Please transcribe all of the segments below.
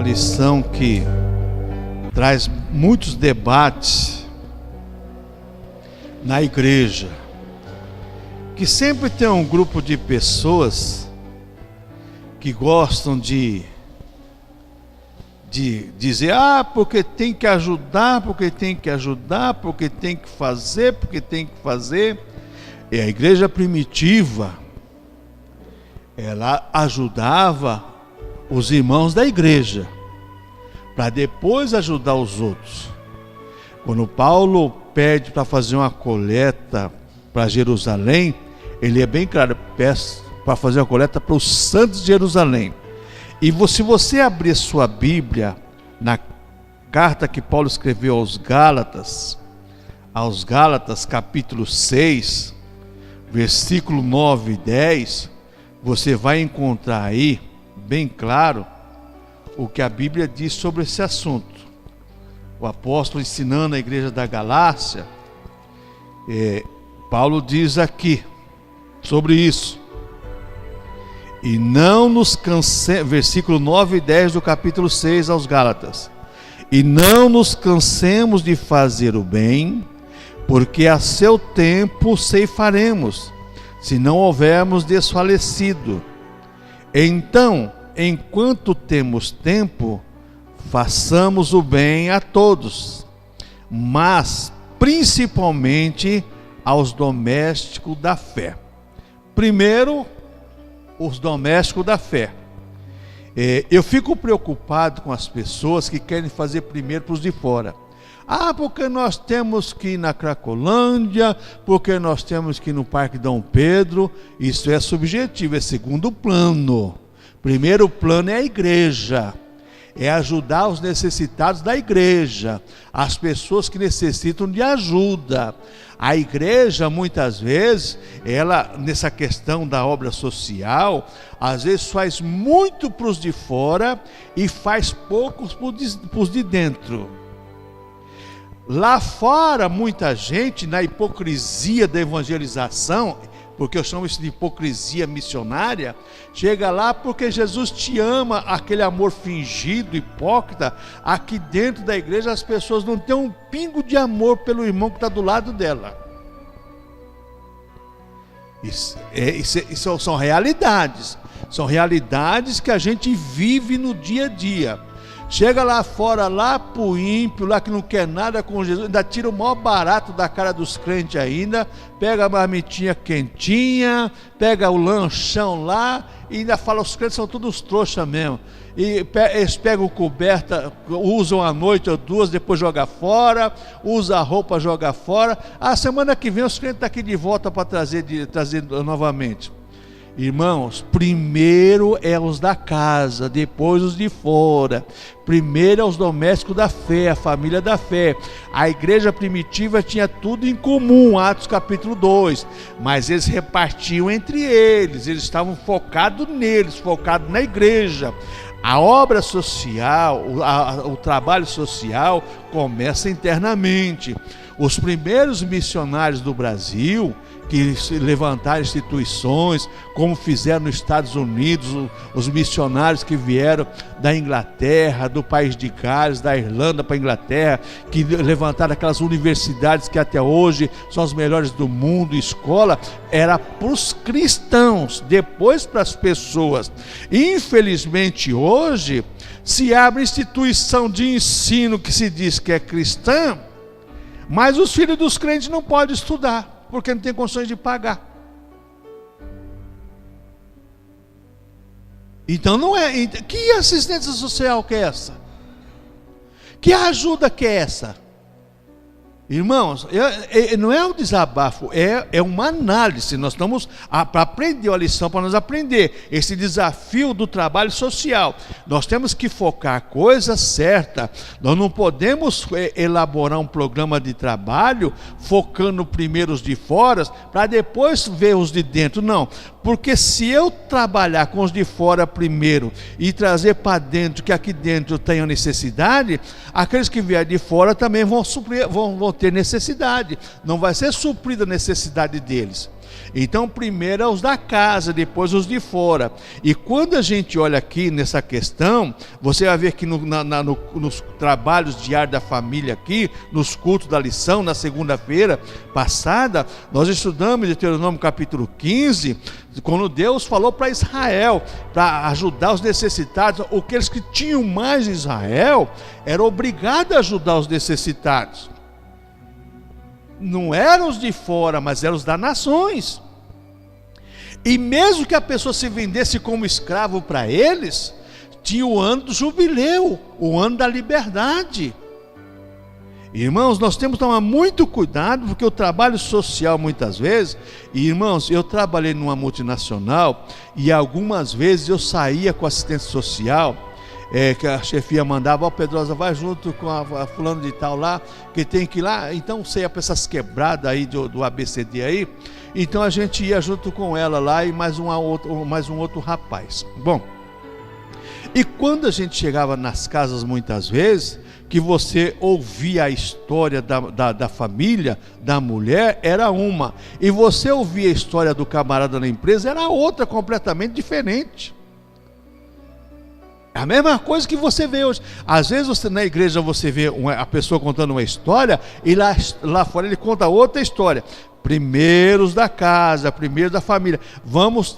lição que traz muitos debates na igreja, que sempre tem um grupo de pessoas que gostam de dizer, porque tem que ajudar, porque tem que ajudar, porque tem que fazer, porque tem que fazer. E a igreja primitiva, ela ajudava os irmãos da igreja, para depois ajudar os outros. Quando Paulo pede para fazer uma coleta para Jerusalém, ele é bem claro, peço para fazer uma coleta para os santos de Jerusalém. E se você abrir sua Bíblia, na carta que Paulo escreveu aos Gálatas capítulo 6, versículo 9 e 10, você vai encontrar aí, bem claro, o que a Bíblia diz sobre esse assunto. O apóstolo ensinando a igreja da Galácia, Paulo diz aqui, sobre isso: e não nos cansemos, versículo 9 e 10 do capítulo 6 aos Gálatas, e não nos cansemos de fazer o bem, porque a seu tempo ceifaremos, se não houvermos desfalecido. Então, enquanto temos tempo, façamos o bem a todos, mas principalmente aos domésticos da fé. Primeiro, os domésticos da fé. Eu fico preocupado com as pessoas que querem fazer primeiro para os de fora. Porque nós temos que ir na Cracolândia, porque nós temos que ir no Parque Dom Pedro. Isso é subjetivo, é segundo plano. Primeiro plano é a igreja, é ajudar os necessitados da igreja, as pessoas que necessitam de ajuda. A igreja, muitas vezes, ela, nessa questão da obra social, às vezes faz muito para os de fora e faz poucos para os de dentro. Lá fora, muita gente, na hipocrisia da evangelização, porque eu chamo isso de hipocrisia missionária, chega lá porque Jesus te ama, aquele amor fingido, hipócrita. Aqui dentro da igreja as pessoas não têm um pingo de amor pelo irmão que está do lado dela. Isso são realidades que a gente vive no dia a dia. Chega lá fora, lá pro ímpio, lá que não quer nada com Jesus, ainda tira o maior barato da cara dos crentes ainda, pega a marmitinha quentinha, pega o lanchão lá, e ainda fala, os crentes são todos trouxa mesmo. E eles pegam coberta, usam a noite ou duas, depois jogam fora, usa a roupa, joga fora. A semana que vem os crentes estão aqui de volta para trazer novamente. Irmãos, primeiro é os da casa, depois os de fora. Primeiro é os domésticos da fé, a família da fé. A igreja primitiva tinha tudo em comum, Atos capítulo 2. Mas eles repartiam entre eles estavam focados neles, focados na igreja. A obra social, o trabalho social começa internamente. Os primeiros missionários do Brasil, que levantaram instituições, como fizeram nos Estados Unidos, os missionários que vieram da Inglaterra, do país de Gales, da Irlanda para a Inglaterra, que levantaram aquelas universidades que até hoje são as melhores do mundo, escola, era para os cristãos, depois para as pessoas. Infelizmente hoje, se abre instituição de ensino que se diz que é cristã, mas os filhos dos crentes não podem estudar, porque não tem condições de pagar. Então não é. Que assistência social que é essa? Que ajuda que é essa? Irmãos, não é um desabafo, é uma análise. Nós estamos para aprender a lição, para nós aprender esse desafio do trabalho social. Nós temos que focar a coisa certa. Nós não podemos elaborar um programa de trabalho focando primeiro os de fora, para depois ver os de dentro. Não, porque se eu trabalhar com os de fora primeiro e trazer para dentro, que aqui dentro tenha necessidade, aqueles que vierem de fora também vão ter necessidade, não vai ser suprida a necessidade deles. Então primeiro é os da casa, depois os de fora. E quando a gente olha aqui nessa questão, você vai ver que nos trabalhos diários da família aqui, nos cultos da lição, na segunda-feira passada, nós estudamos Deuteronômio capítulo 15, quando Deus falou para Israel, para ajudar os necessitados. Aqueles que tinham mais em Israel, eram obrigados a ajudar os necessitados. Não eram os de fora, mas eram os das nações. E mesmo que a pessoa se vendesse como escravo para eles, tinha o ano do jubileu, o ano da liberdade. Irmãos, nós temos que tomar muito cuidado, porque o trabalho social muitas vezes, e irmãos, eu trabalhei numa multinacional, e algumas vezes eu saía com assistente social, que a chefia mandava, ó, Pedrosa, vai junto com a fulano de tal lá, que tem que ir lá. Então você ia para essas quebradas aí do ABCD aí, então a gente ia junto com ela lá e mais um outro rapaz. Bom, e quando a gente chegava nas casas muitas vezes, que você ouvia a história da família, da mulher, era uma, e você ouvia a história do camarada na empresa, era outra, completamente diferente. É a mesma coisa que você vê hoje. Às vezes na igreja você vê a pessoa contando uma história, e lá fora ele conta outra história. Primeiros da casa, primeiro da família. Vamos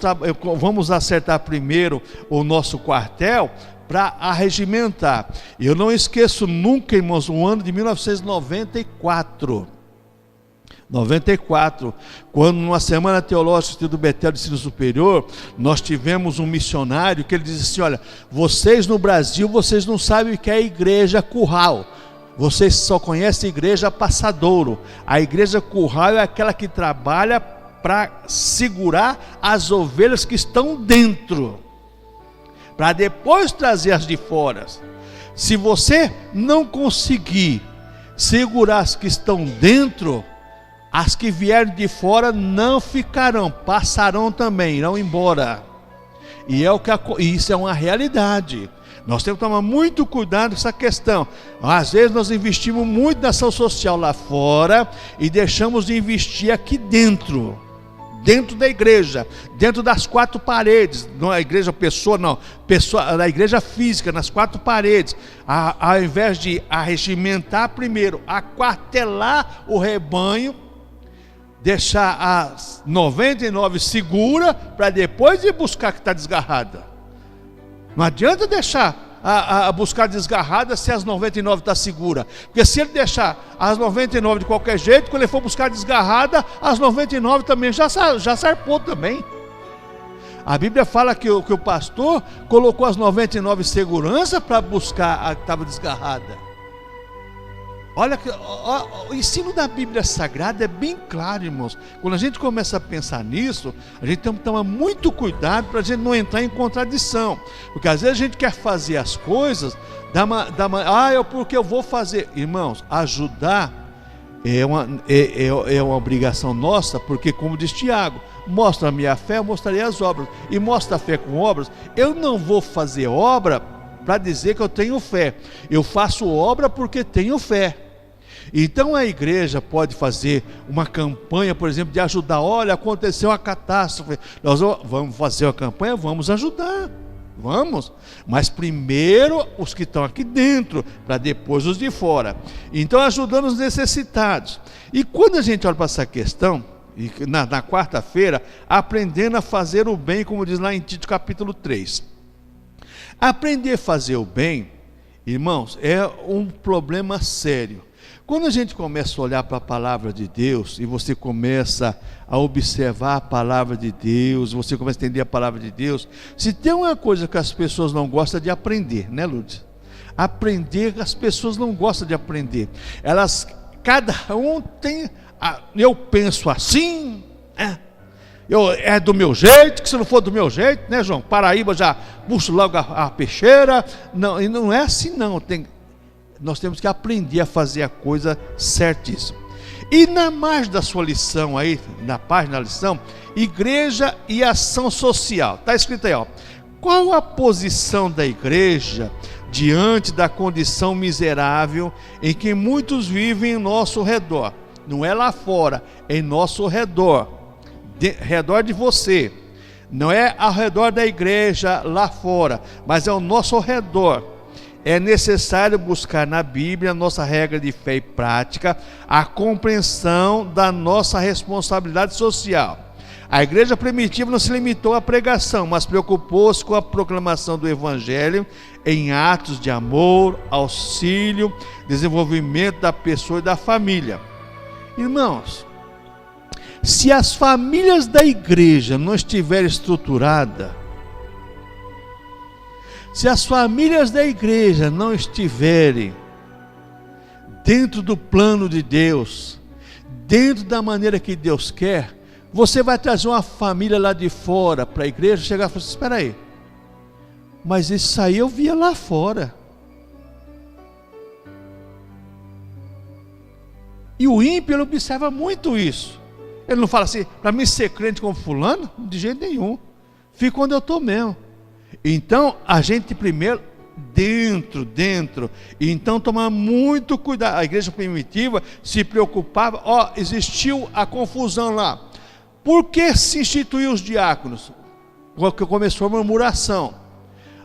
acertar primeiro o nosso quartel para arregimentar. Eu não esqueço nunca, irmãos, o ano de 1994. 94, quando numa semana teológica do Betel de Ensino Superior, nós tivemos um missionário que ele disse assim: olha, vocês no Brasil, vocês não sabem o que é a igreja curral, vocês só conhecem a igreja passadouro. A igreja curral é aquela que trabalha para segurar as ovelhas que estão dentro, para depois trazer as de fora. Se você não conseguir segurar as que estão dentro, as que vierem de fora não ficarão, passarão também, irão embora. E isso é uma realidade. Nós temos que tomar muito cuidado com essa questão. Às vezes nós investimos muito na ação social lá fora e deixamos de investir aqui dentro da igreja, dentro das quatro paredes. Não é a igreja pessoa, não, na igreja física, nas quatro paredes. Ao invés de arregimentar primeiro, aquartelar o rebanho, deixar as 99 segura para depois ir buscar a que está desgarrada. Não adianta deixar a buscar desgarrada se as 99 está segura, porque se ele deixar as 99 de qualquer jeito, quando ele for buscar desgarrada, as 99 também já zarpou também. A Bíblia fala que o pastor colocou as 99 em segurança para buscar a que estava desgarrada. Olha, o ensino da Bíblia Sagrada é bem claro, irmãos. Quando a gente começa a pensar nisso, a gente tem que tomar muito cuidado para a gente não entrar em contradição. Porque às vezes a gente quer fazer as coisas, porque eu vou fazer. Irmãos, ajudar é uma obrigação nossa, porque como diz Tiago, mostra a minha fé, eu mostrarei as obras. E mostra a fé com obras. Eu não vou fazer obra para dizer que eu tenho fé. Eu faço obra porque tenho fé. Então a igreja pode fazer uma campanha, por exemplo, de ajudar. Olha, aconteceu uma catástrofe, nós vamos fazer uma campanha, vamos ajudar, vamos, mas primeiro os que estão aqui dentro, para depois os de fora. Então ajudando os necessitados. E quando a gente olha para essa questão, na quarta-feira, aprendendo a fazer o bem, como diz lá em Tito capítulo 3. Aprender a fazer o bem, irmãos, é um problema sério. Quando a gente começa a olhar para a palavra de Deus, e você começa a observar a palavra de Deus, você começa a entender a palavra de Deus, se tem uma coisa que as pessoas não gostam de aprender, né, Lourdes? Aprender, as pessoas não gostam de aprender. Cada um tem, eu penso assim, é do meu jeito, que se não for do meu jeito, né, João? Paraíba já puxa logo a peixeira. Não, e não é assim não. Nós temos que aprender a fazer a coisa certíssima. E na margem da sua lição aí, na página da lição, igreja e ação social. Está escrito aí, ó. Qual a posição da igreja diante da condição miserável em que muitos vivem em nosso redor? Não é lá fora, é em nosso redor. redor de você. Não é ao redor da igreja lá fora, mas é ao nosso redor. É necessário buscar na Bíblia, a nossa regra de fé e prática, a compreensão da nossa responsabilidade social. A igreja primitiva não se limitou à pregação, mas preocupou-se com a proclamação do Evangelho em atos de amor, auxílio, desenvolvimento da pessoa e da família. Irmãos, se as famílias da igreja não estiverem estruturadas, se as famílias da igreja não estiverem dentro do plano de Deus, dentro da maneira que Deus quer, você vai trazer uma família lá de fora para a igreja, chegar e falar assim, espera aí, mas isso aí eu via lá fora. E o ímpio, ele observa muito isso. Ele não fala assim, para mim ser crente como fulano, de jeito nenhum. Fica onde eu estou mesmo. Então, a gente primeiro, dentro, então tomar muito cuidado. A igreja primitiva se preocupava, existiu a confusão lá. Por que se instituiu os diáconos? Porque começou a murmuração.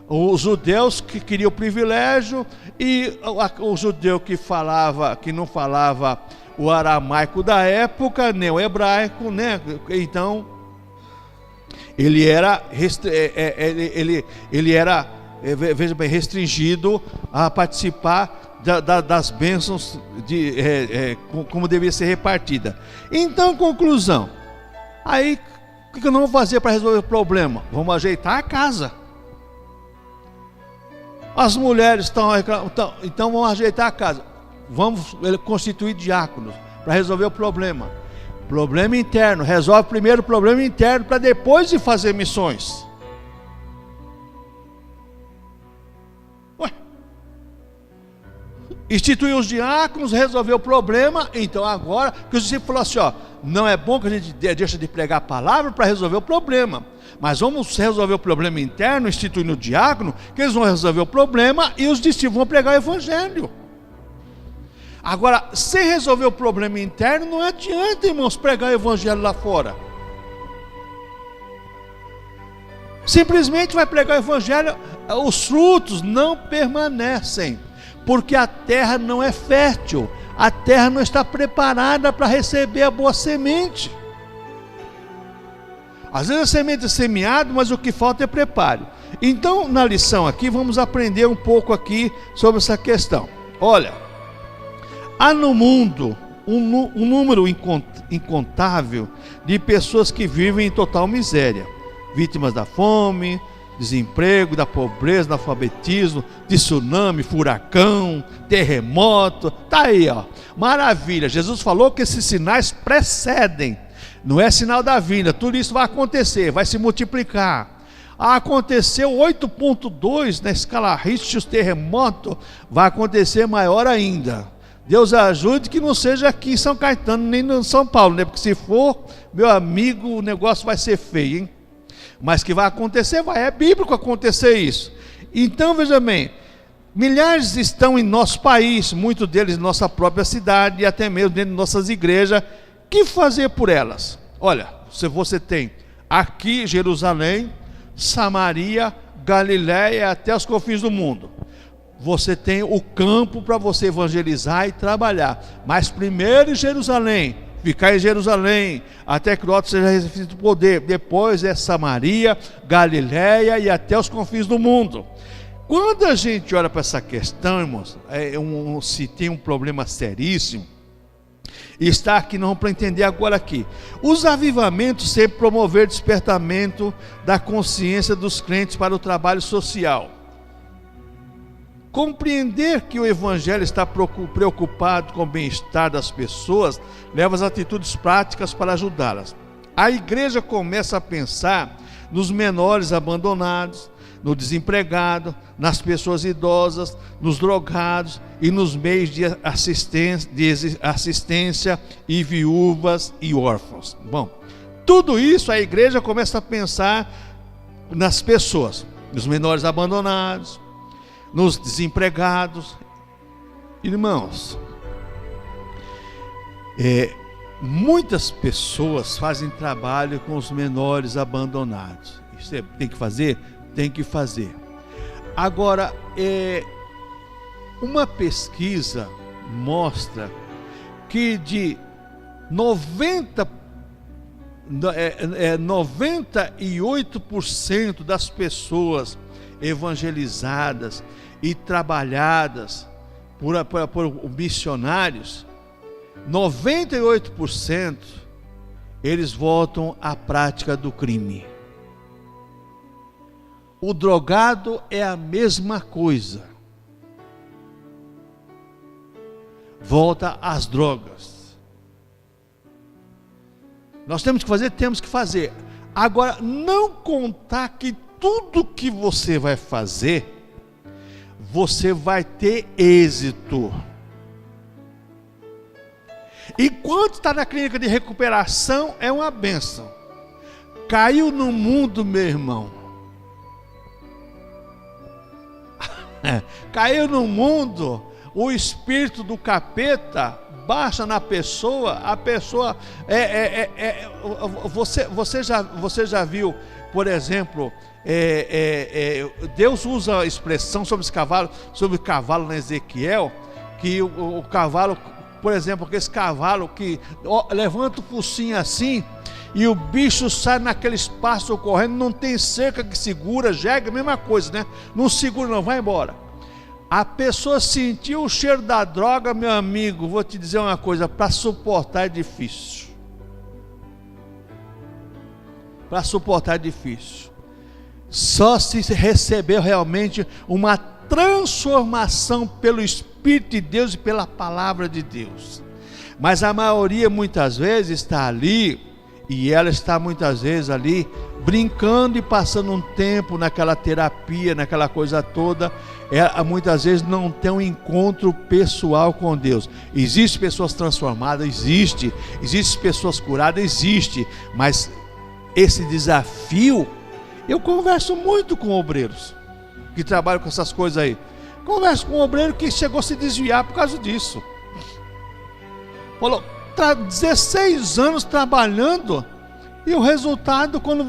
Os judeus que queriam privilégio e o judeu que não falava o aramaico da época, nem o hebraico, né? Então ele era veja bem, restringido a participar das bênçãos como deveria ser repartida. Então, conclusão. Aí, o que nós vamos fazer para resolver o problema? Vamos ajeitar a casa. As mulheres então vamos ajeitar a casa. Vamos constituir diáconos para resolver o problema. Problema interno. Resolve primeiro o problema interno para depois de fazer missões. Instituiu os diáconos, resolveu o problema. Então agora, que os discípulos falaram assim, não é bom que a gente deixe de pregar a palavra para resolver o problema, mas vamos resolver o problema interno, instituindo o diácono, que eles vão resolver o problema e os discípulos vão pregar o evangelho. Agora, sem resolver o problema interno, não adianta, irmãos, pregar o evangelho lá fora. Simplesmente vai pregar o evangelho, os frutos não permanecem. Porque a terra não é fértil, a terra não está preparada para receber a boa semente. Às vezes a semente é semeada, mas o que falta é preparo. Então, na lição aqui, vamos aprender um pouco aqui sobre essa questão. Olha, há no mundo um número incontável de pessoas que vivem em total miséria, vítimas da fome, desemprego, da pobreza, do alfabetismo, de tsunami, furacão, terremoto, tá aí, maravilha. Jesus falou que esses sinais precedem, não é sinal da vinda, tudo isso vai acontecer, vai se multiplicar. Aconteceu 8.2 na escala Richter, terremoto, vai acontecer maior ainda. Deus ajude que não seja aqui em São Caetano, nem em São Paulo, né? Porque se for, meu amigo, o negócio vai ser feio, hein? Mas que vai acontecer, é bíblico acontecer isso. Então, veja bem, milhares estão em nosso país, muitos deles em nossa própria cidade e até mesmo dentro de nossas igrejas. O que fazer por elas? Olha, se você tem aqui Jerusalém, Samaria, Galiléia, até os confins do mundo. Você tem o campo para você evangelizar e trabalhar. Mas primeiro em Jerusalém, ficar em Jerusalém, até que o outro seja recebido do poder. Depois é Samaria, Galiléia e até os confins do mundo. Quando a gente olha para essa questão, irmãos, se tem um problema seríssimo, e está aqui, não vamos entender agora aqui. Os avivamentos sempre promover despertamento da consciência dos crentes para o trabalho social. Compreender que o evangelho está preocupado com o bem-estar das pessoas leva às atitudes práticas para ajudá-las. A igreja começa a pensar nos menores abandonados, no desempregado, nas pessoas idosas, nos drogados e nos meios de assistência e viúvas e órfãos. Bom, tudo isso a igreja começa a pensar nas pessoas, nos menores abandonados, nos desempregados. Irmãos, muitas pessoas fazem trabalho com os menores abandonados. Isso tem que fazer? Tem que fazer. Agora, uma pesquisa mostra que de 98% das pessoas evangelizadas e trabalhadas por missionários, 98% eles voltam à prática do crime. O drogado é a mesma coisa. Volta às drogas. Nós temos que fazer? Temos que fazer. Agora, não contar que tudo que você vai fazer, você vai ter êxito. Enquanto está na clínica de recuperação, é uma bênção. Caiu no mundo, meu irmão. Caiu no mundo, o espírito do capeta baixa na pessoa, a pessoa você já viu, por exemplo, Deus usa a expressão sobre o cavalo na Ezequiel, que o cavalo, por exemplo, esse cavalo que levanta o focinho assim, e o bicho sai naquele espaço correndo, não tem cerca que segura, jegue, a mesma coisa, né? Não segura não, vai embora. A pessoa sentiu o cheiro da droga, meu amigo, vou te dizer uma coisa, para suportar é difícil. Para suportar é difícil. Só se recebeu realmente uma transformação pelo Espírito de Deus e pela palavra de Deus. Mas a maioria muitas vezes está ali, e ela está muitas vezes ali brincando e passando um tempo naquela terapia, naquela coisa toda. Muitas vezes não tem um encontro pessoal com Deus. Existem pessoas transformadas, existe pessoas curadas, existe, mas esse desafio, eu converso muito com obreiros que trabalham com essas coisas aí. Converso com um obreiro que chegou a se desviar por causa disso. Falou, 16 anos trabalhando, e o resultado, quando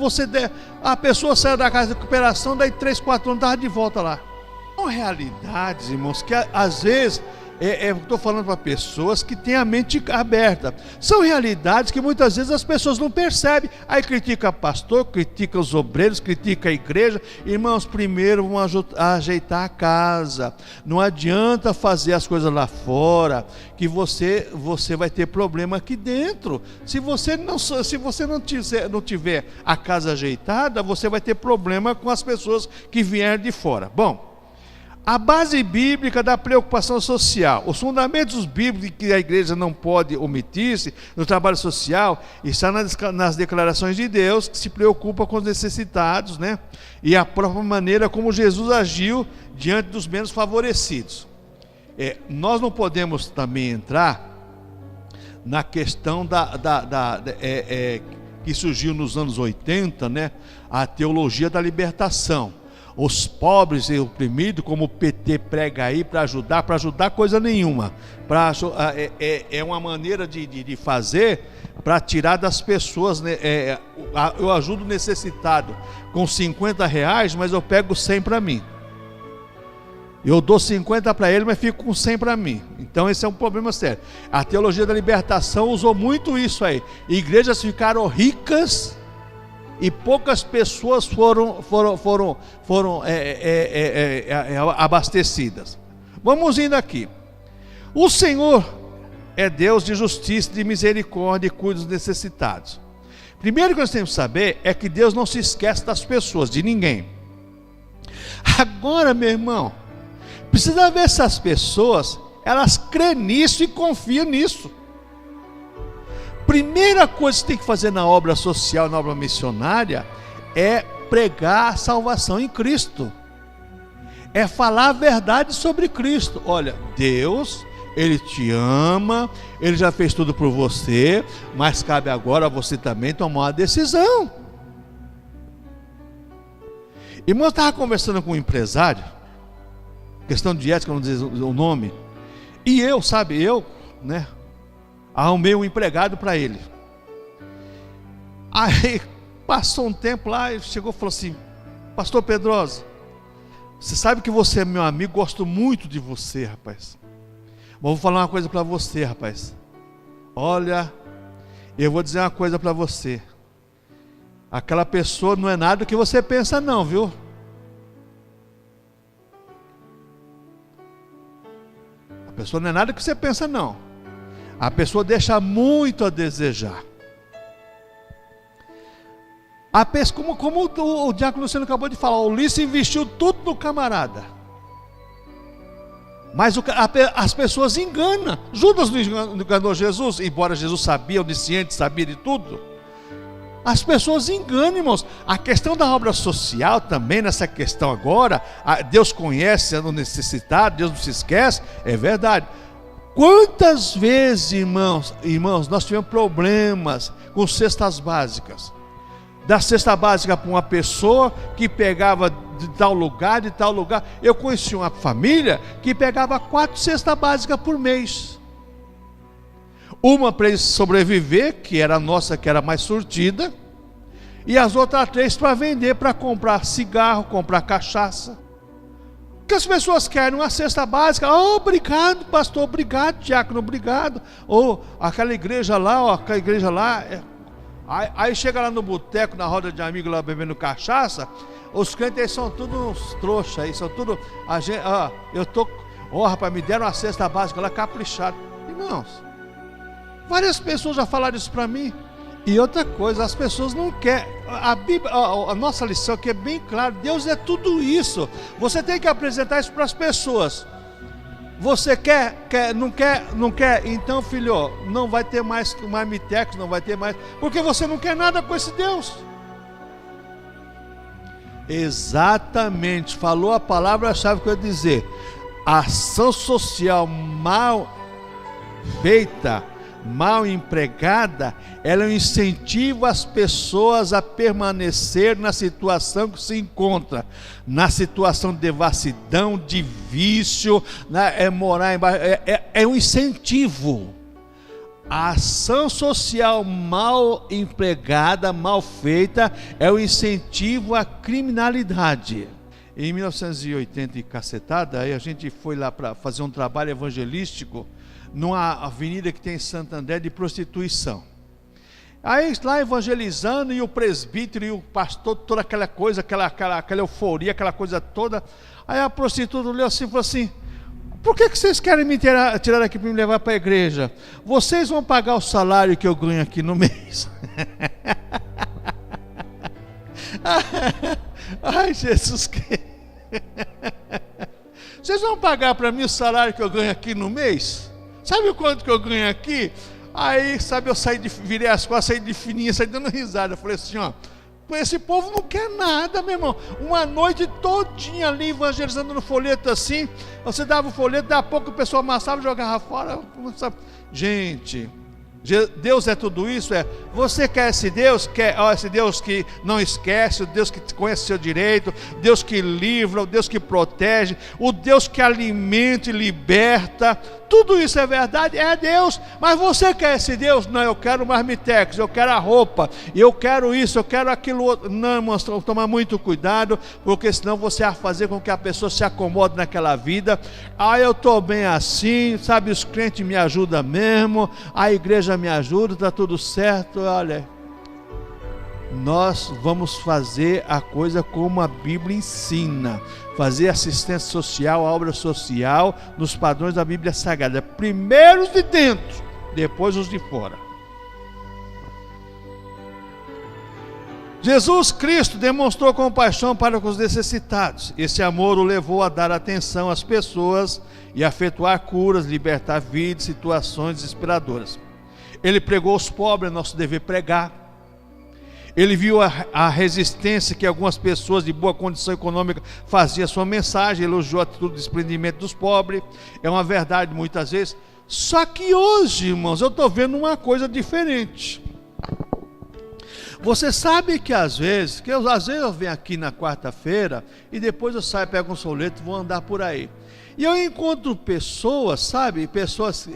a pessoa saiu da casa de recuperação, daí 3, 4 anos estava de volta lá. São realidades, irmãos, que às vezes estou falando para pessoas que têm a mente aberta. São realidades que muitas vezes as pessoas não percebem. Aí critica o pastor, critica os obreiros, critica a igreja. Irmãos, primeiro vamos ajeitar a casa. Não adianta fazer as coisas lá fora, que você vai ter problema aqui dentro. Se você não tiver a casa ajeitada, você vai ter problema com as pessoas que vierem de fora. Bom, a base bíblica da preocupação social, os fundamentos bíblicos que a igreja não pode omitir-se no trabalho social, está nas declarações de Deus, que se preocupa com os necessitados, né? E a própria maneira como Jesus agiu diante dos menos favorecidos. Nós não podemos também entrar na questão que surgiu nos anos 80, né? A teologia da libertação. Os pobres e oprimidos, como o PT prega aí, para ajudar coisa nenhuma. É uma maneira de fazer para tirar das pessoas, né? Eu ajudo o necessitado com R$50, mas eu pego 100 para mim. Eu dou 50 para ele, mas fico com 100 para mim. Então esse é um problema sério. A teologia da libertação usou muito isso aí. Igrejas ficaram ricas e poucas pessoas foram abastecidas. Vamos indo aqui. O Senhor é Deus de justiça, de misericórdia e cuida dos necessitados. Primeiro que nós temos que saber é que Deus não se esquece das pessoas, de ninguém. Agora, meu irmão, precisa ver se as pessoas, elas creem nisso e confiam nisso. Primeira coisa que você tem que fazer na obra social, na obra missionária, é pregar a salvação em Cristo. É falar a verdade sobre Cristo. Olha, Deus, Ele te ama, Ele já fez tudo por você, mas cabe agora a você também tomar uma decisão. Irmão, eu estava conversando com um empresário, questão de ética, não dizer o nome, e eu, né? arrumei um empregado para ele. Aí passou um tempo lá, ele chegou e falou assim: pastor Pedrosa, você sabe que você é meu amigo, gosto muito de você, rapaz. Mas vou falar uma coisa para você, rapaz. Olha, eu vou dizer uma coisa para você. Aquela pessoa não é nada do que você pensa não, viu? A pessoa não é nada do que você pensa não. A pessoa deixa muito a desejar. A pessoa, como o diácono Luciano acabou de falar, o Ulisses investiu tudo no camarada. Mas as pessoas enganam. Judas não enganou Jesus, embora Jesus sabia, onisciente, sabia de tudo. As pessoas enganam, irmãos. A questão da obra social também, nessa questão agora, Deus conhece o necessitado, Deus não se esquece, é verdade. Quantas vezes, irmãos, nós tivemos problemas com cestas básicas? Da cesta básica para uma pessoa que pegava de tal lugar. Eu conheci uma família que pegava 4 cestas básicas por mês. Uma para eles sobreviver, que era a nossa, que era mais surtida, e as outras 3 para vender, para comprar cigarro, comprar cachaça. O que as pessoas querem? Uma cesta básica. Oh, obrigado, pastor, obrigado, diácono, obrigado. Ou aquela igreja lá, Aí chega lá no boteco, na roda de amigos lá bebendo cachaça, os crentes aí são todos uns trouxas aí, são tudo, rapaz, me deram uma cesta básica lá caprichada. Irmãos, várias pessoas já falaram isso para mim. E outra coisa, as pessoas não querem, a Bíblia, a nossa lição aqui é bem clara, Deus é tudo isso. Você tem que apresentar isso para as pessoas. Você não quer, então filho, não vai ter mais marmitex, não vai ter mais, porque você não quer nada com esse Deus. Exatamente, falou a palavra-chave que eu ia dizer. A ação social mal feita, mal empregada, ela incentiva as pessoas a permanecer na situação que se encontra, na situação de devassidão, de vício, morar embaixo, é um incentivo. A ação social mal empregada, mal feita, é um incentivo à criminalidade. Em 1980 e cacetada, aí a gente foi lá para fazer um trabalho evangelístico numa avenida que tem em Santo André de prostituição. Aí lá evangelizando, e o presbítero e o pastor, toda aquela coisa, aquela euforia, aquela coisa toda. Aí a prostituta olhou assim e falou assim: por que vocês querem me tirar aqui para me levar para a igreja? Vocês vão pagar o salário que eu ganho aqui no mês. Ai, Jesus, que... Vocês vão pagar para mim o salário que eu ganho aqui no mês? Sabe o quanto que eu ganho aqui? Aí, sabe, eu virei as costas, saí de fininha, saí dando risada. Eu falei assim, ó, esse povo não quer nada, meu irmão. Uma noite todinha ali evangelizando no folheto assim, você dava o folheto, daqui a pouco o pessoal amassava e jogava fora. Gente, Deus é tudo isso? Você quer esse Deus? Esse Deus que não esquece, o Deus que conhece seu direito, Deus que livra, o Deus que protege, o Deus que alimenta e liberta. Tudo isso é verdade, é Deus. Mas você quer esse Deus? Não, eu quero marmitex, eu quero a roupa, eu quero isso, eu quero aquilo outro. Não, irmãos, tomar muito cuidado, porque senão você vai fazer com que a pessoa se acomode naquela vida. Eu estou bem assim, sabe, os crentes me ajudam mesmo, a igreja me ajuda, está tudo certo. Olha, nós vamos fazer a coisa como a Bíblia ensina, fazer assistência social, a obra social, nos padrões da Bíblia Sagrada, primeiro os de dentro, depois os de fora. Jesus Cristo demonstrou compaixão para com os necessitados. Esse amor o levou a dar atenção às pessoas e a efetuar curas, libertar vidas, situações desesperadoras. Ele pregou aos pobres, é nosso dever pregar. Ele viu a resistência que algumas pessoas de boa condição econômica faziam à sua mensagem, elogiou a atitude de desprendimento dos pobres. É uma verdade muitas vezes. Só que hoje, irmãos, eu estou vendo uma coisa diferente. Você sabe que às vezes eu venho aqui na quarta-feira e depois eu saio, pego um soleto e vou andar por aí. E eu encontro pessoas, sabe, pessoas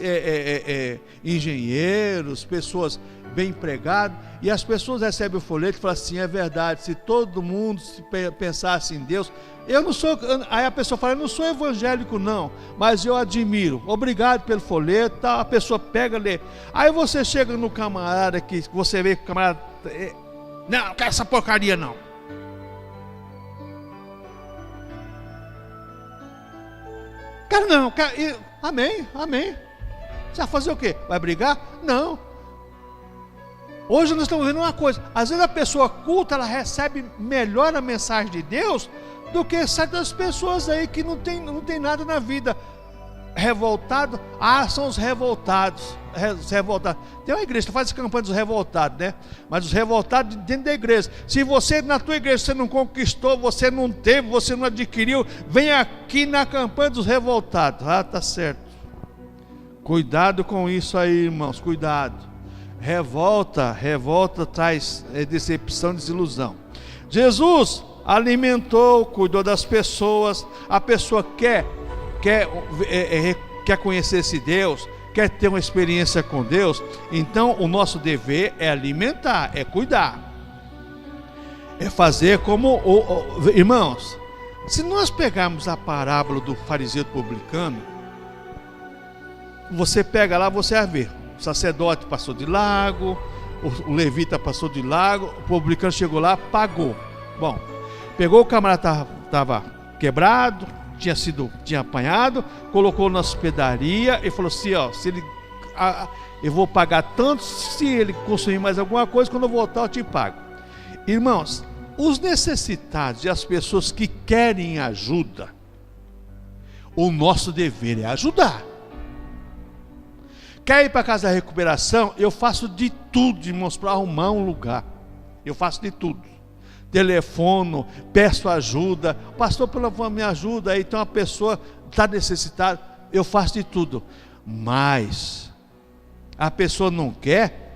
engenheiros, pessoas bem empregados, e as pessoas recebem o folheto e falam assim: é verdade, se todo mundo pensasse em Deus, eu não sou. Aí a pessoa fala: eu não sou evangélico não, mas eu admiro, obrigado pelo folheto, tá? A pessoa pega, lê. Aí você chega no camarada que você vê que o camarada, não quero essa porcaria não. Quero não, quero. Amém, amém. Você vai fazer o quê? Vai brigar? Não. Hoje nós estamos vendo uma coisa: às vezes a pessoa culta, ela recebe melhor a mensagem de Deus do que certas pessoas aí que não tem nada na vida. Revoltado, são os revoltados. Tem uma igreja que faz essa campanha dos revoltados, né? Mas os revoltados dentro da igreja. Se você, na tua igreja, você não conquistou, você não teve, você não adquiriu, vem aqui na campanha dos revoltados. Tá certo. Cuidado com isso aí, irmãos, cuidado. Revolta traz decepção, desilusão. Jesus alimentou, cuidou das pessoas. A pessoa quer conhecer esse Deus, quer ter uma experiência com Deus, então o nosso dever é alimentar, é cuidar, é fazer como irmãos, se nós pegarmos a parábola do fariseu publicano, você pega lá, você vai ver, o sacerdote passou de largo, o levita passou de largo, o publicano chegou lá, pagou. Bom, pegou, o camarada estava quebrado, tinha apanhado, colocou na hospedaria e falou assim: ó, se ele, eu vou pagar tanto, se ele consumir mais alguma coisa, quando eu voltar eu te pago. Irmãos, os necessitados e as pessoas que querem ajuda, o nosso dever é ajudar. Quer ir para a casa da recuperação? Eu faço de tudo, irmãos, para arrumar um lugar. Eu faço de tudo. Telefono, peço ajuda. Pastor, pelo favor, me ajuda. Aí tem uma pessoa está necessitada. Eu faço de tudo. Mas a pessoa não quer.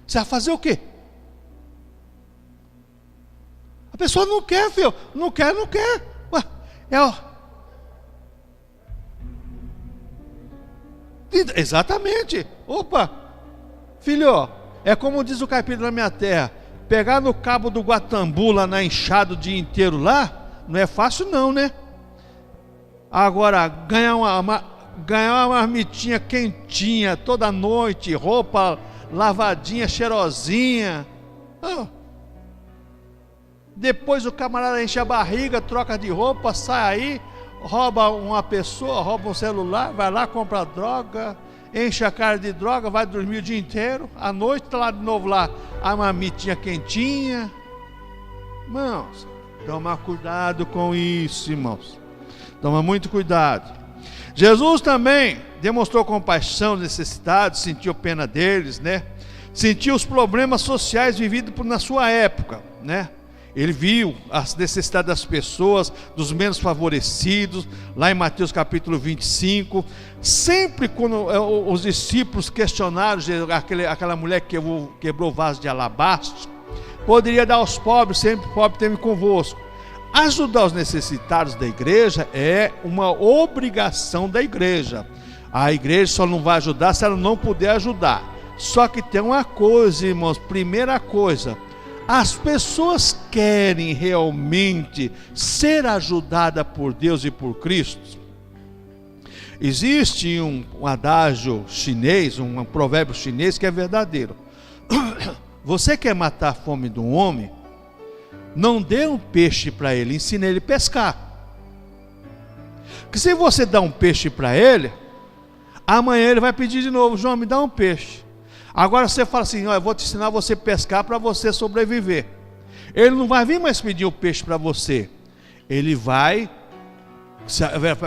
Você vai fazer o quê? A pessoa não quer, filho. Não quer. Ué, exatamente. Opa, filho, é como diz o caipira da minha terra: pegar no cabo do Guatambu lá na enxada o dia inteiro lá, não é fácil não, né? Agora, ganhar uma marmitinha quentinha toda noite, roupa lavadinha, cheirosinha. Depois o camarada enche a barriga, troca de roupa, sai aí, rouba uma pessoa, rouba um celular, vai lá, compra droga, enche a cara de droga, vai dormir o dia inteiro, à noite está lá de novo lá, a marmitinha quentinha. Irmãos, toma cuidado com isso, irmãos. Toma muito cuidado. Jesus também demonstrou compaixão aos necessitados, sentiu pena deles, né? Sentiu os problemas sociais vividos na sua época, né? Ele viu as necessidades das pessoas, dos menos favorecidos, lá em Mateus capítulo 25. Sempre quando os discípulos questionaram aquela mulher que quebrou o vaso de alabastro, poderia dar aos pobres, sempre pobre teve convosco. Ajudar os necessitados da igreja é uma obrigação da igreja. A igreja só não vai ajudar se ela não puder ajudar. Só que tem uma coisa, irmãos, primeira coisa: as pessoas querem realmente ser ajudadas por Deus e por Cristo. Existe um adágio chinês, um provérbio chinês que é verdadeiro. Você quer matar a fome de um homem? Não dê um peixe para ele, ensine ele a pescar. Porque se você dá um peixe para ele, amanhã ele vai pedir de novo: João, me dá um peixe. Agora você fala assim: eu vou te ensinar você a pescar para você sobreviver. Ele não vai vir mais pedir o peixe para você. Ele vai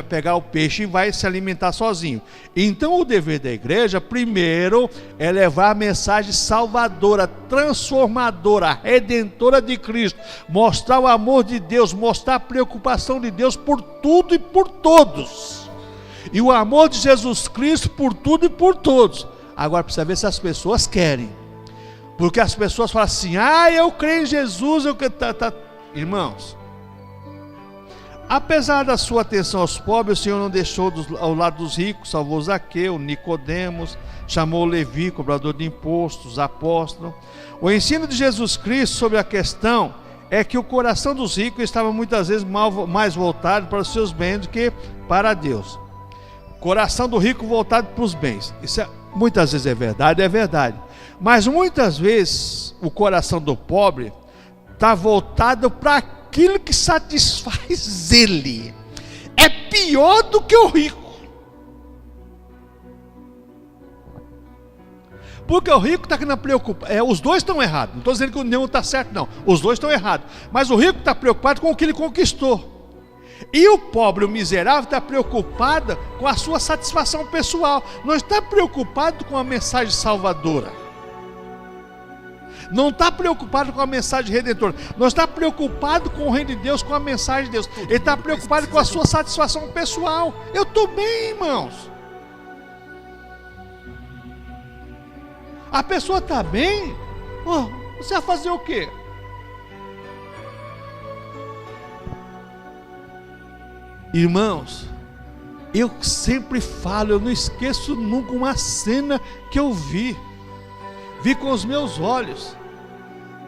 pegar o peixe e vai se alimentar sozinho. Então o dever da igreja, primeiro, é levar a mensagem salvadora, transformadora, redentora de Cristo. Mostrar o amor de Deus, mostrar a preocupação de Deus por tudo e por todos. E o amor de Jesus Cristo por tudo e por todos. Agora precisa ver se as pessoas querem. Porque as pessoas falam assim: eu creio em Jesus, Irmãos, Apesar da sua atenção aos pobres, o Senhor não deixou ao lado dos ricos, salvou Zaqueu, Nicodemos, chamou Levi, cobrador de impostos, apóstolo. O ensino de Jesus Cristo sobre a questão é que o coração dos ricos estava muitas vezes mais voltado para os seus bens do que para Deus. Coração do rico voltado para os bens. Isso muitas vezes é verdade. Mas muitas vezes o coração do pobre está voltado para aquilo que satisfaz ele. É pior do que o rico. Porque o rico está querendo preocupar. Os dois estão errados. Não estou dizendo que nenhum está certo, não. Os dois estão errados. Mas o rico está preocupado com o que ele conquistou. E o pobre, o miserável, está preocupado com a sua satisfação pessoal. Não está preocupado com a mensagem salvadora. Não está preocupado com a mensagem redentora. Não está preocupado com o reino de Deus, com a mensagem de Deus. Ele está preocupado com a sua satisfação pessoal. Eu estou bem, irmãos. A pessoa está bem, você vai fazer o quê? Irmãos, eu sempre falo, eu não esqueço nunca uma cena que eu vi com os meus olhos.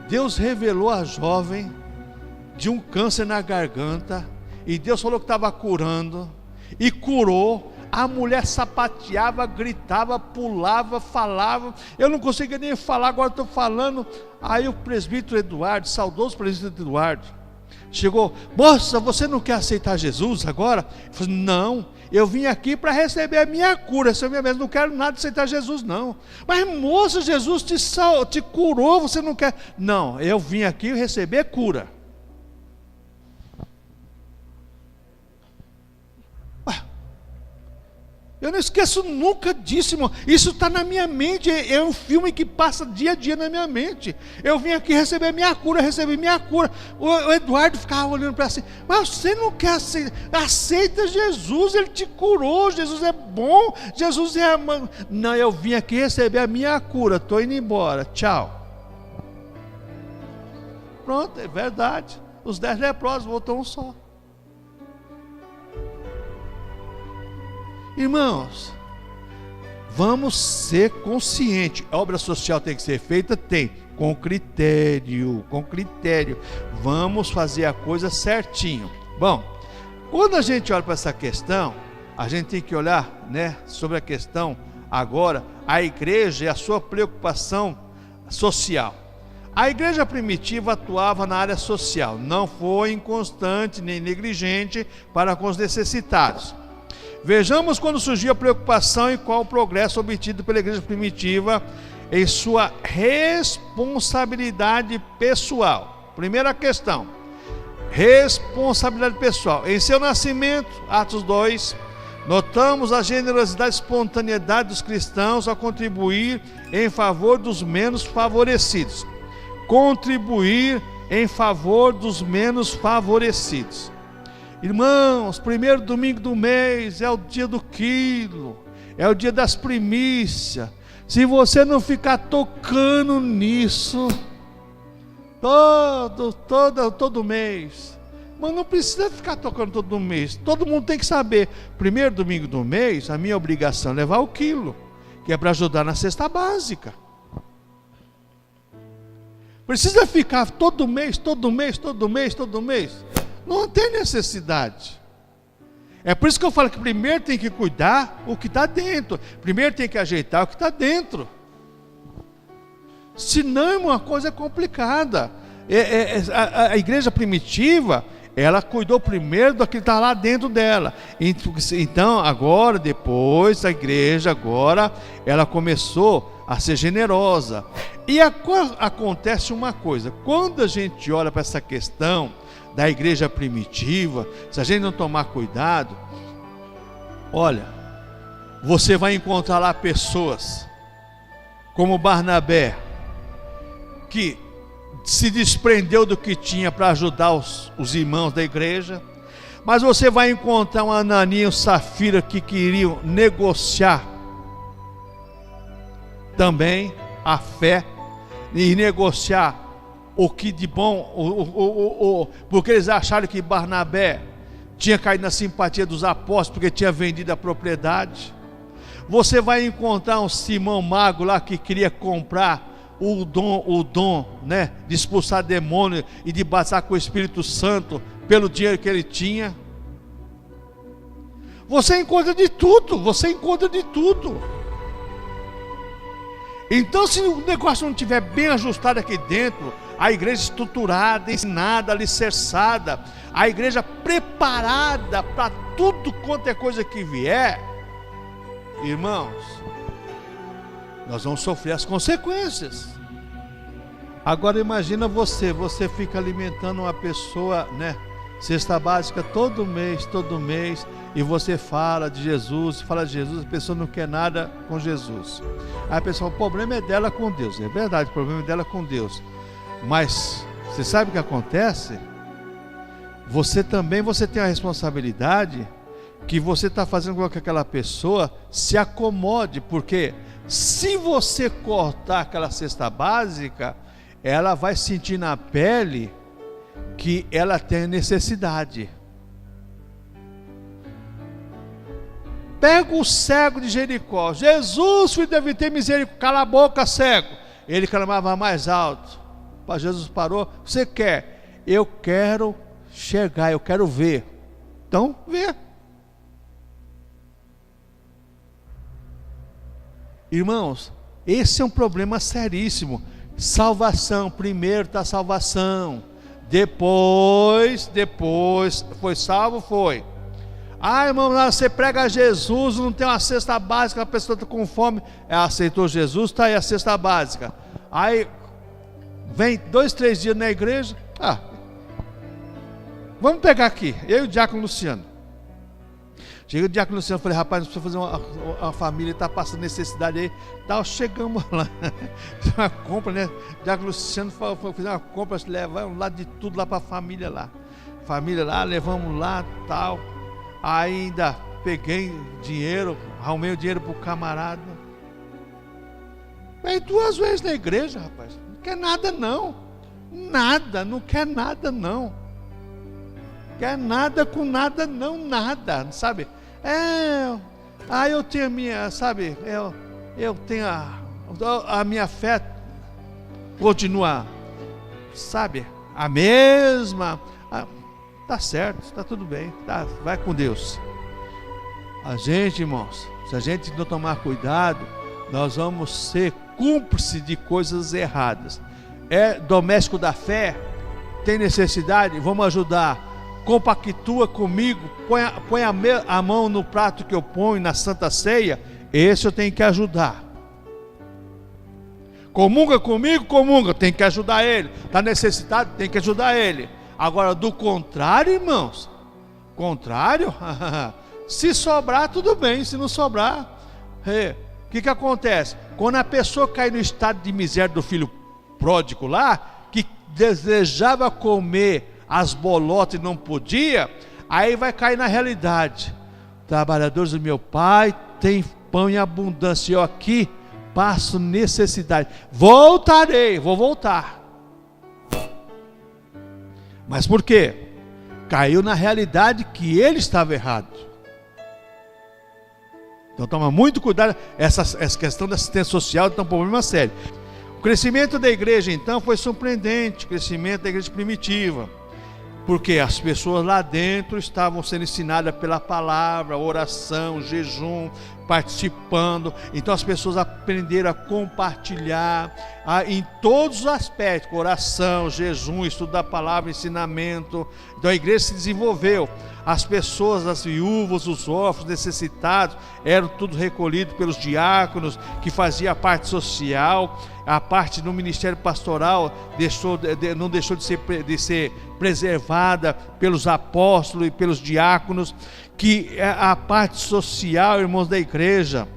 Deus revelou a jovem de um câncer na garganta, e Deus falou que estava curando, e curou. A mulher sapateava, gritava, pulava, falava. Eu não conseguia nem falar, agora estou falando. Aí o presbítero Eduardo, saudoso presbítero Eduardo, chegou: moça, você não quer aceitar Jesus agora? Eu falei: não, eu vim aqui para receber a minha cura. Essa é a minha vez, não quero nada de aceitar Jesus, não. Mas moça, Jesus te curou, você não quer? Não, eu vim aqui receber cura. Eu não esqueço nunca disso, irmão. Isso está na minha mente. É um filme que passa dia a dia na minha mente. Eu vim aqui receber minha cura, recebi minha cura. O Eduardo ficava olhando para assim: mas você não quer aceitar? Aceita Jesus, Ele te curou. Jesus é bom, Jesus é... Não, eu vim aqui receber a minha cura, estou indo embora, tchau. Pronto, é verdade. Os 10 leprosos, voltou um só. Irmãos, vamos ser conscientes. A obra social tem que ser feita? Tem, com critério. Vamos fazer a coisa certinho. Bom, quando a gente olha para essa questão, a gente tem que olhar, sobre a questão agora, a igreja e a sua preocupação social. A igreja primitiva atuava na área social, não foi inconstante nem negligente para com os necessitados. Vejamos quando surgiu a preocupação e qual o progresso obtido pela igreja primitiva em sua responsabilidade pessoal. Primeira questão: responsabilidade pessoal. Em seu nascimento, Atos 2, notamos a generosidade e espontaneidade dos cristãos a contribuir em favor dos menos favorecidos. Contribuir em favor dos menos favorecidos. Irmãos, primeiro domingo do mês é o dia do quilo, é o dia das primícias. Se você não ficar tocando nisso todo mês, mas não precisa ficar tocando todo mês. Todo mundo tem que saber: primeiro domingo do mês, a minha obrigação é levar o quilo, que é para ajudar na cesta básica. Precisa ficar todo mês. Não tem necessidade. É por isso que eu falo que primeiro tem que cuidar o que está dentro. Primeiro tem que ajeitar o que está dentro. Senão, uma coisa complicada. A igreja primitiva, ela cuidou primeiro do que está lá dentro dela. Então, agora, depois, a igreja agora, ela começou a ser generosa. E acontece uma coisa: quando a gente olha para essa questão da igreja primitiva, se a gente não tomar cuidado, olha, você vai encontrar lá pessoas como Barnabé, que se desprendeu do que tinha para ajudar os irmãos da igreja. Mas você vai encontrar um Ananias e um Safira que queriam negociar também a fé e negociar o que de bom, porque eles acharam que Barnabé tinha caído na simpatia dos apóstolos porque tinha vendido a propriedade. Você vai encontrar um Simão Mago lá que queria comprar o dom, né, de expulsar demônio e de batizar com o Espírito Santo pelo dinheiro que ele tinha. Você encontra de tudo, Então, se o negócio não estiver bem ajustado aqui dentro, a igreja estruturada, ensinada, alicerçada, a igreja preparada para tudo quanto é coisa que vier, irmãos, nós vamos sofrer as consequências. Agora imagina você fica alimentando uma pessoa, né, cesta básica todo mês, e você fala de Jesus, a pessoa não quer nada com Jesus. Aí a pessoa, o problema é dela com Deus. É verdade, o problema é dela com Deus. Mas você sabe o que acontece? Você tem a responsabilidade que você está fazendo com que aquela pessoa se acomode, porque se você cortar aquela cesta básica, ela vai sentir na pele que ela tem necessidade. Pega o cego de Jericó. Jesus, filho de Davi, tem misericórdia. Cala a boca, cego. Ele clamava mais alto. Jesus parou. Você quer? Eu quero chegar, eu quero ver. Então, vê. Irmãos, esse é um problema seríssimo. Salvação, primeiro está a salvação. Depois, foi salvo, foi. Ah, irmão, você prega Jesus, não tem uma cesta básica, a pessoa está com fome. Ela aceitou Jesus, está aí a cesta básica. Aí, vem 2, 3 dias na igreja. Vamos pegar aqui, eu e o diácono Luciano. Chega o diácono Luciano, falei, rapaz, nós precisamos fazer uma família, está passando necessidade aí. Então, chegamos lá, uma compra, né? O diácono Luciano foi fazer uma compra, levamos lá de tudo lá para a família lá. Família lá, levamos lá, tal. Ainda peguei dinheiro, arrumei o dinheiro para o camarada. Veio 2 vezes na igreja, rapaz. Não quer nada não. Nada, não quer nada não. Quer nada com nada não, nada, sabe? Eu tenho a minha, sabe? Eu tenho a minha fé continua, sabe? A mesma. Tá certo, está tudo bem, tá, vai com Deus. A gente, irmãos, se a gente não tomar cuidado, nós vamos ser cúmplices de coisas erradas. É doméstico da fé, tem necessidade, vamos ajudar. Compactua comigo, põe a mão no prato que eu ponho na Santa Ceia, esse eu tenho que ajudar. Comunga comigo, comunga, tem que ajudar ele. Está necessitado, tem que ajudar ele. Agora, do contrário, irmãos, se sobrar, tudo bem, se não sobrar, o que acontece? Quando a pessoa cai no estado de miséria do filho pródigo lá, que desejava comer as bolotas e não podia, aí vai cair na realidade. Trabalhadores do meu pai têm pão em abundância, eu aqui passo necessidade. Vou voltar. Mas por quê? Caiu na realidade que ele estava errado. Então toma muito cuidado, essa questão da assistência social é um problema sério. O crescimento da igreja então foi surpreendente, o crescimento da igreja primitiva, porque as pessoas lá dentro estavam sendo ensinadas pela palavra, oração, jejum, participando. Então as pessoas aprenderam a compartilhar em todos os aspectos, oração, jejum, estudo da palavra, ensinamento. Então a igreja se desenvolveu. As pessoas, as viúvas, os órfãos, necessitados, eram tudo recolhidos pelos diáconos, que faziam a parte social. A parte do ministério pastoral não deixou de ser preservada pelos apóstolos e pelos diáconos, que a parte social, irmãos da igreja,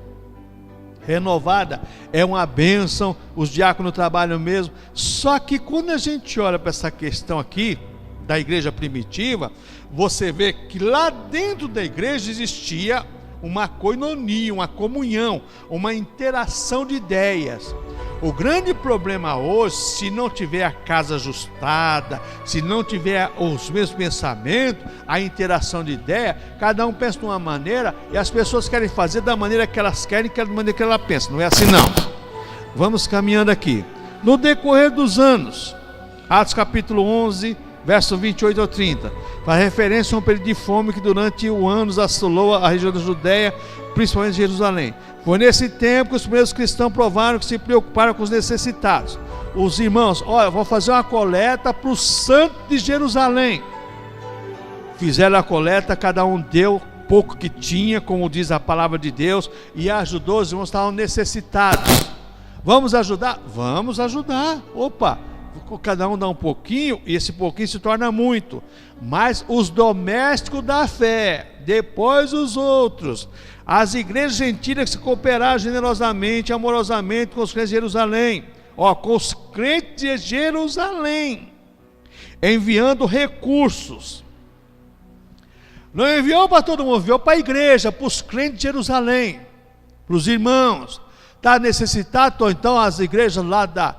renovada, é uma bênção, os diáconos trabalham mesmo. Só que quando a gente olha para essa questão aqui, da igreja primitiva, você vê que lá dentro da igreja existia uma coinonia, uma comunhão, uma interação de ideias. O grande problema hoje, se não tiver a casa ajustada, se não tiver os mesmos pensamentos, a interação de ideia, cada um pensa de uma maneira e as pessoas querem fazer da maneira que elas querem, da maneira que elas pensam. Não é assim não. Vamos caminhando aqui. No decorrer dos anos, Atos capítulo 11, verso 28 ao 30, faz referência a um período de fome que durante anos assolou a região da Judéia, principalmente Jerusalém. Foi nesse tempo que os primeiros cristãos provaram que se preocuparam com os necessitados. Os irmãos, olha, vou fazer uma coleta para os santos de Jerusalém. Fizeram a coleta, cada um deu pouco que tinha, como diz a palavra de Deus, e ajudou os irmãos que estavam necessitados. Vamos ajudar? Vamos ajudar. Opa! Cada um dá um pouquinho e esse pouquinho se torna muito. Mas os domésticos da fé, depois os outros, as igrejas gentílicas que cooperaram generosamente, amorosamente com os crentes de Jerusalém, com os crentes de Jerusalém, enviando recursos. Não enviou para todo mundo, enviou para a igreja, para os crentes de Jerusalém, para os irmãos. Está necessitado, então, as igrejas lá da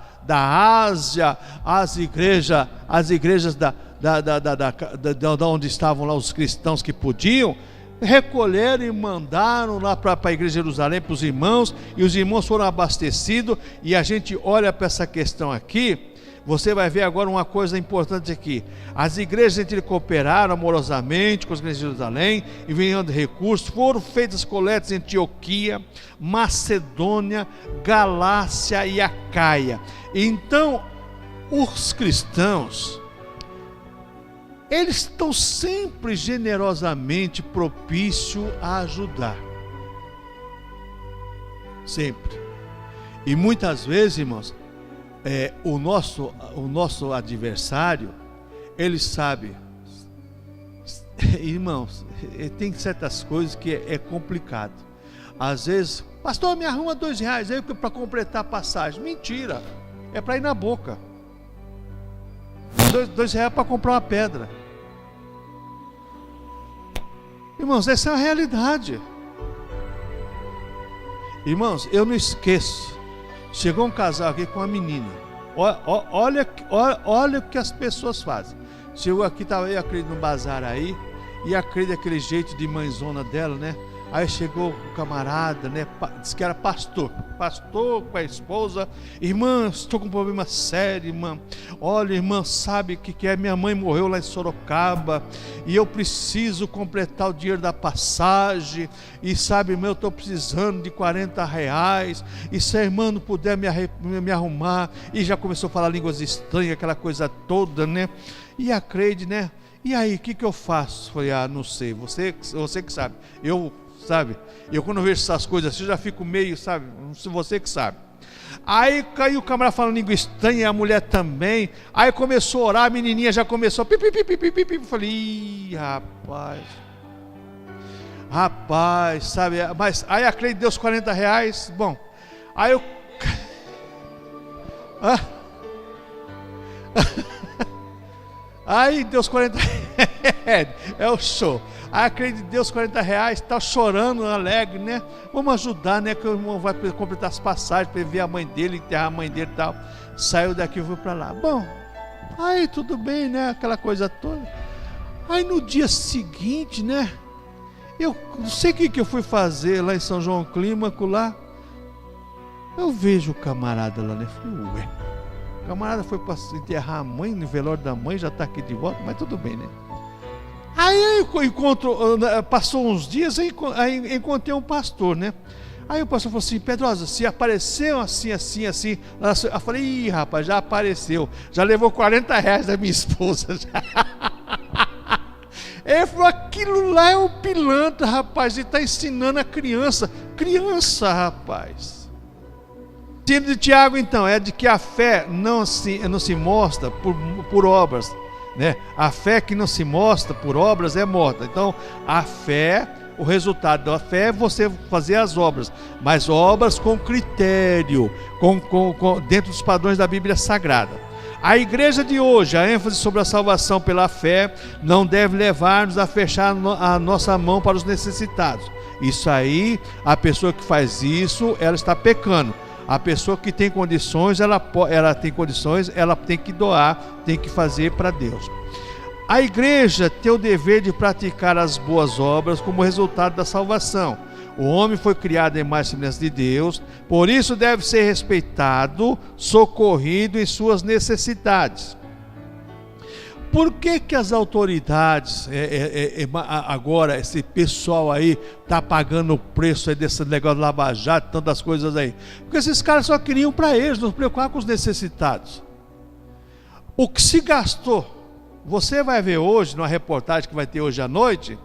Ásia, as igrejas da onde estavam lá os cristãos que podiam, recolheram e mandaram lá para a igreja de Jerusalém, para os irmãos, e os irmãos foram abastecidos. E a gente olha para essa questão aqui, você vai ver agora uma coisa importante aqui. As igrejas entre cooperaram amorosamente com as igrejas de Jerusalém, enviando recursos. Foram feitas coletas em Antioquia, Macedônia, Galácia e Acaia. Então, os cristãos, eles estão sempre generosamente propícios a ajudar. Sempre. E muitas vezes, irmãos, o nosso adversário, ele sabe, irmãos, tem certas coisas que é complicado. Às vezes, pastor, me arruma R$2 aí para completar a passagem. Mentira, é para ir na boca. R$2 para comprar uma pedra. Irmãos, essa é a realidade. Irmãos, eu não esqueço. Chegou um casal aqui com uma menina. Olha o que as pessoas fazem. Chegou aqui, estava eu acredito no bazar aí, e acredito aquele jeito de mãezona dela, né? Aí chegou o camarada, né? Disse que era pastor com a esposa. Irmã, estou com um problema sério, irmã. Olha, irmã, sabe o que é? Minha mãe morreu lá em Sorocaba e eu preciso completar o dinheiro da passagem. E sabe, irmã, eu estou precisando de R$40. E se a irmã não puder me arrumar. E já começou a falar línguas estranhas, aquela coisa toda, né? E a Creide, né? E aí, o que eu faço? Falei, não sei, você que sabe. Eu quando vejo essas coisas assim, eu já fico meio, sabe, você que sabe. Aí caiu o camarada falando língua estranha, e a mulher também. Aí começou a orar, a menininha já começou, falei, ih, rapaz, sabe, mas aí a Cleide deu os R$40, bom, aí eu... Aí deu os R$40, é o show. Aí a Cleide deu os R$40, está chorando, alegre, né? Vamos ajudar, né? Que o irmão vai completar as passagens para ver a mãe dele, enterrar a mãe dele e tal. Saiu daqui e foi para lá. Bom, aí tudo bem, né? Aquela coisa toda. Aí no dia seguinte, né? Eu não sei o que eu fui fazer lá em São João Clímaco lá. Eu vejo o camarada lá, né? Falei, ué. O camarada foi para enterrar a mãe, no velório da mãe, já está aqui de volta, mas tudo bem, né? Aí eu encontro, passou uns dias, aí encontrei um pastor, né? Aí o pastor falou assim, Pedrosa, se apareceu assim. Eu falei, ih, rapaz, já apareceu. Já levou R$40 da minha esposa. Ele falou, aquilo lá é um pilantra, rapaz. Ele está ensinando a criança. Criança, rapaz. O ensino de Tiago, então, é de que a fé não se mostra por obras. Né? A fé que não se mostra por obras é morta. Então a fé, o resultado da fé é você fazer as obras, mas obras com critério, dentro dos padrões da Bíblia Sagrada. A igreja de hoje, a ênfase sobre a salvação pela fé não deve levar-nos a fechar a nossa mão para os necessitados. Isso aí, a pessoa que faz isso, ela está pecando. A pessoa que tem condições, ela tem condições, ela tem que doar, tem que fazer para Deus. A igreja tem o dever de praticar as boas obras como resultado da salvação. O homem foi criado em imagem e semelhança de Deus, por isso deve ser respeitado, socorrido em suas necessidades. Por que as autoridades, agora, esse pessoal aí, está pagando o preço aí desse negócio de Lava Jato, tantas coisas aí? Porque esses caras só queriam para eles, não se preocupar com os necessitados. O que se gastou, você vai ver hoje, numa reportagem que vai ter hoje à noite,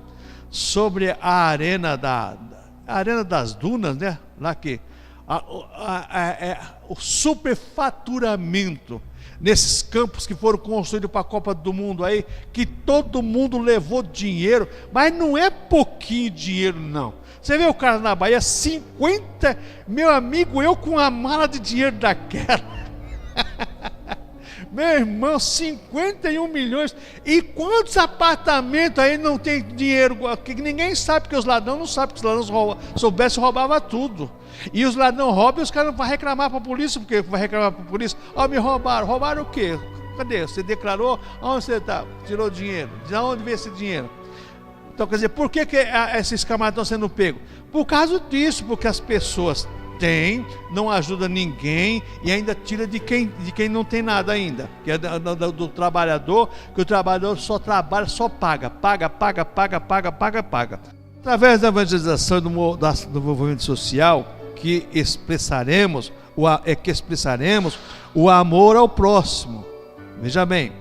sobre a Arena das Dunas, né? Lá que o superfaturamento nesses campos que foram construídos para a Copa do Mundo aí, que todo mundo levou dinheiro, mas não é pouquinho dinheiro não. Você vê o cara na Bahia, 50, meu amigo, eu com a mala de dinheiro daquela, meu irmão, 51 milhões, e quantos apartamentos aí não tem dinheiro, que ninguém sabe, porque os ladrões não sabem, porque os ladrões soubessem, roubava tudo. E os ladrões roubam e os caras não vão reclamar para a polícia, porque vai reclamar para a polícia, me roubaram. Roubaram o quê? Cadê? Você declarou? Onde você está? Tirou dinheiro. De onde veio esse dinheiro? Então, quer dizer, por que esses camaradas estão sendo pegos? Por causa disso, porque as pessoas têm, não ajudam ninguém e ainda tira de quem não tem nada ainda, que é do trabalhador, que o trabalhador só trabalha, só paga. Através da evangelização do movimento social, que expressaremos o amor ao próximo. Veja bem,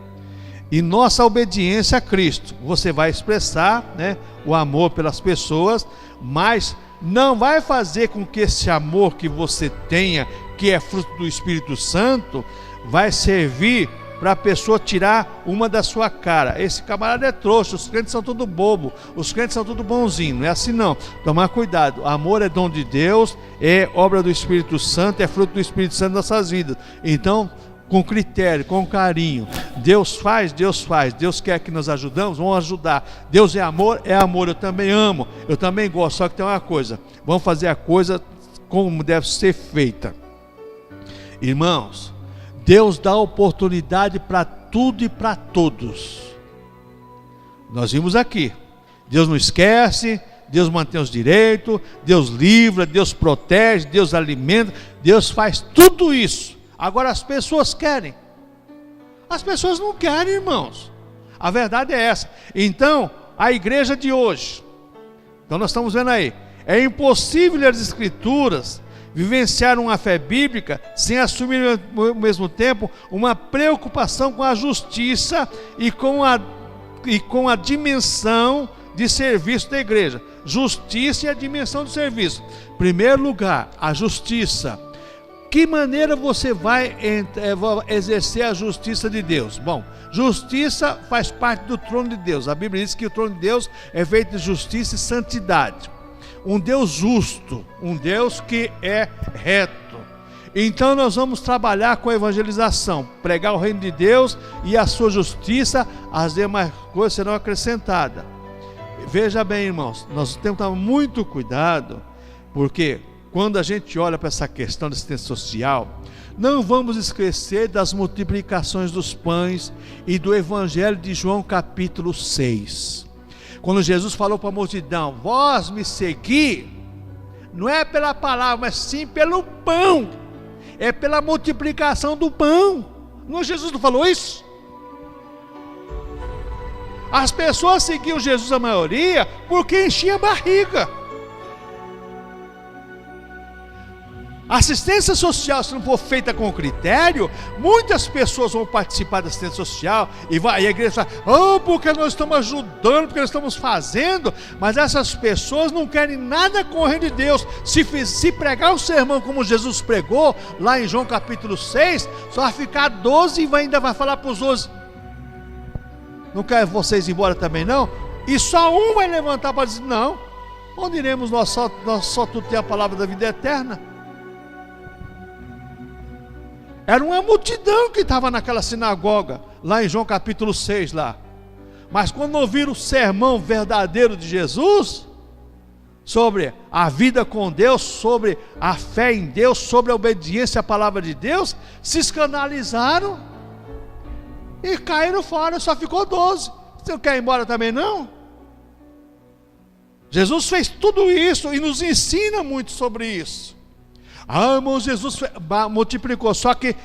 e nossa obediência a Cristo. Você vai expressar, né, o amor pelas pessoas, mas não vai fazer com que esse amor que você tenha, que é fruto do Espírito Santo, vai servir para a pessoa tirar uma da sua cara. Esse camarada é trouxa, os crentes são tudo bobo, os crentes são tudo bonzinho. Não é assim não, tomar cuidado. Amor é dom de Deus, é obra do Espírito Santo, é fruto do Espírito Santo nas nossas vidas. Então, com critério, com carinho, Deus faz, Deus quer que nós ajudamos, vamos ajudar. Deus é amor, eu também amo, eu também gosto, só que tem uma coisa, vamos fazer a coisa como deve ser feita. Irmãos, Deus dá oportunidade para tudo e para todos. Nós vimos aqui, Deus não esquece, Deus mantém os direitos, Deus livra, Deus protege, Deus alimenta, Deus faz tudo isso. Agora as pessoas querem. As pessoas não querem, irmãos. A verdade é essa. Então, a igreja de hoje, então nós estamos vendo aí, é impossível ler as Escrituras, vivenciar uma fé bíblica sem assumir ao mesmo tempo uma preocupação com a justiça e com a dimensão de serviço da igreja. Justiça e a dimensão do serviço. Em primeiro lugar, a justiça. Que maneira você vai exercer a justiça de Deus? Bom, justiça faz parte do trono de Deus. A Bíblia diz que o trono de Deus é feito de justiça e santidade. Um Deus justo, um Deus que é reto. Então nós vamos trabalhar com a evangelização, pregar o reino de Deus e a sua justiça, as demais coisas serão acrescentadas. Veja bem, irmãos, nós temos que tomar muito cuidado, porque quando a gente olha para essa questão da assistência social, não vamos esquecer das multiplicações dos pães e do Evangelho de João capítulo 6. Quando Jesus falou para a multidão, vós me segui, não é pela palavra, mas sim pelo pão, é pela multiplicação do pão. Não, Jesus não falou isso? As pessoas seguiam Jesus, a maioria, porque enchia a barriga. A assistência social, se não for feita com critério, muitas pessoas vão participar da assistência social e a igreja fala, porque nós estamos ajudando, porque nós estamos fazendo, mas essas pessoas não querem nada com o reino de Deus. Se pregar o sermão como Jesus pregou, lá em João capítulo 6, só vai ficar 12 e ainda vai falar para os 12, não quer vocês ir embora também não? E só um vai levantar para dizer, não, onde iremos nós só tu tem a palavra da vida eterna? Era uma multidão que estava naquela sinagoga, lá em João capítulo 6 lá. Mas quando ouviram o sermão verdadeiro de Jesus, sobre a vida com Deus, sobre a fé em Deus, sobre a obediência à palavra de Deus, se escandalizaram e caíram fora. Só ficou 12. Você não quer ir embora também não? Jesus fez tudo isso e nos ensina muito sobre isso. Irmão, Jesus multiplicou, só que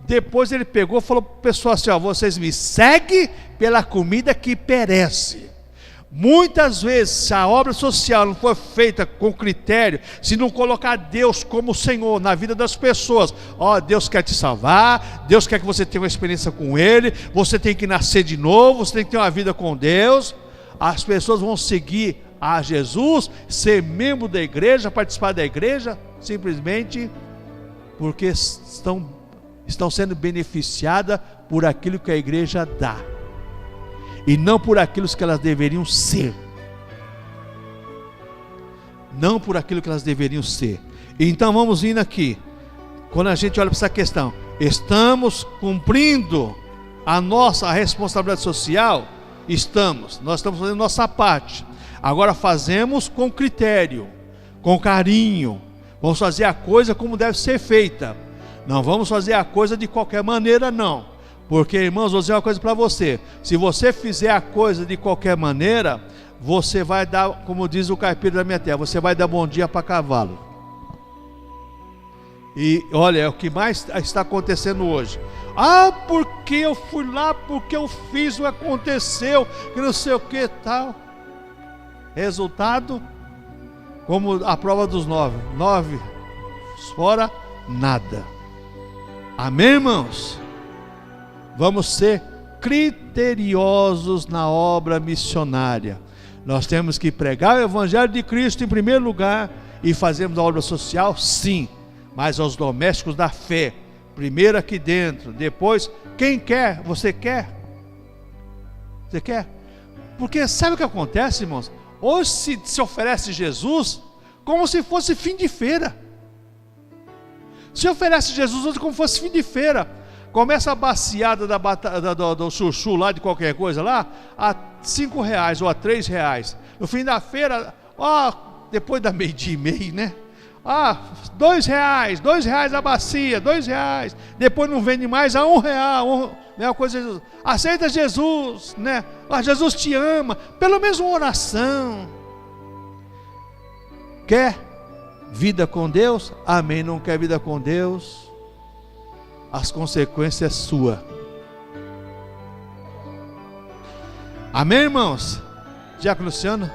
depois ele pegou e falou para o pessoal assim: ó, vocês me seguem pela comida que perece. Muitas vezes, se a obra social não for feita com critério, se não colocar Deus como Senhor na vida das pessoas, ó, Deus quer te salvar, Deus quer que você tenha uma experiência com Ele, você tem que nascer de novo, você tem que ter uma vida com Deus, as pessoas vão seguir a Jesus, ser membro da igreja, participar da igreja, simplesmente porque estão sendo beneficiadas por aquilo que a igreja dá, e não por aquilo que elas deveriam ser. Não por aquilo que elas deveriam ser. Então vamos indo aqui. Quando a gente olha para essa questão, estamos cumprindo a nossa responsabilidade social? Nós estamos fazendo nossa parte. Agora fazemos com critério, com carinho. Vamos fazer a coisa como deve ser feita. Não vamos fazer a coisa de qualquer maneira, não. Porque, irmãos, vou dizer uma coisa para você: se você fizer a coisa de qualquer maneira, você vai dar, como diz o caipira da minha terra, você vai dar bom dia para cavalo. E olha, é o que mais está acontecendo hoje. Ah, porque eu fui lá, porque eu fiz, o aconteceu, que não sei o que tal. Resultado, como a prova dos 9 fora, nada. Amém, irmãos? Vamos ser criteriosos na obra missionária. Nós temos que pregar o Evangelho de Cristo em primeiro lugar, e fazemos a obra social, sim, mas aos domésticos da fé, primeiro aqui dentro, depois, quem quer? Você quer? Você quer? Porque sabe o que acontece, irmãos? Hoje se oferece Jesus como se fosse fim de feira. Se oferece Jesus hoje como se fosse fim de feira. Começa a baciada do chuchu lá, de qualquer coisa lá, a R$5 ou a R$3. No fim da feira, ó, depois da meio-dia e meio, né? Ah, R$2 a bacia, R$2. Depois não vende mais a R$1. Né, coisa, aceita Jesus, né? Ah, Jesus te ama. Pelo menos uma oração. Quer vida com Deus? Amém. Não quer vida com Deus? As consequências sua. Amém, irmãos? Diácono Luciano.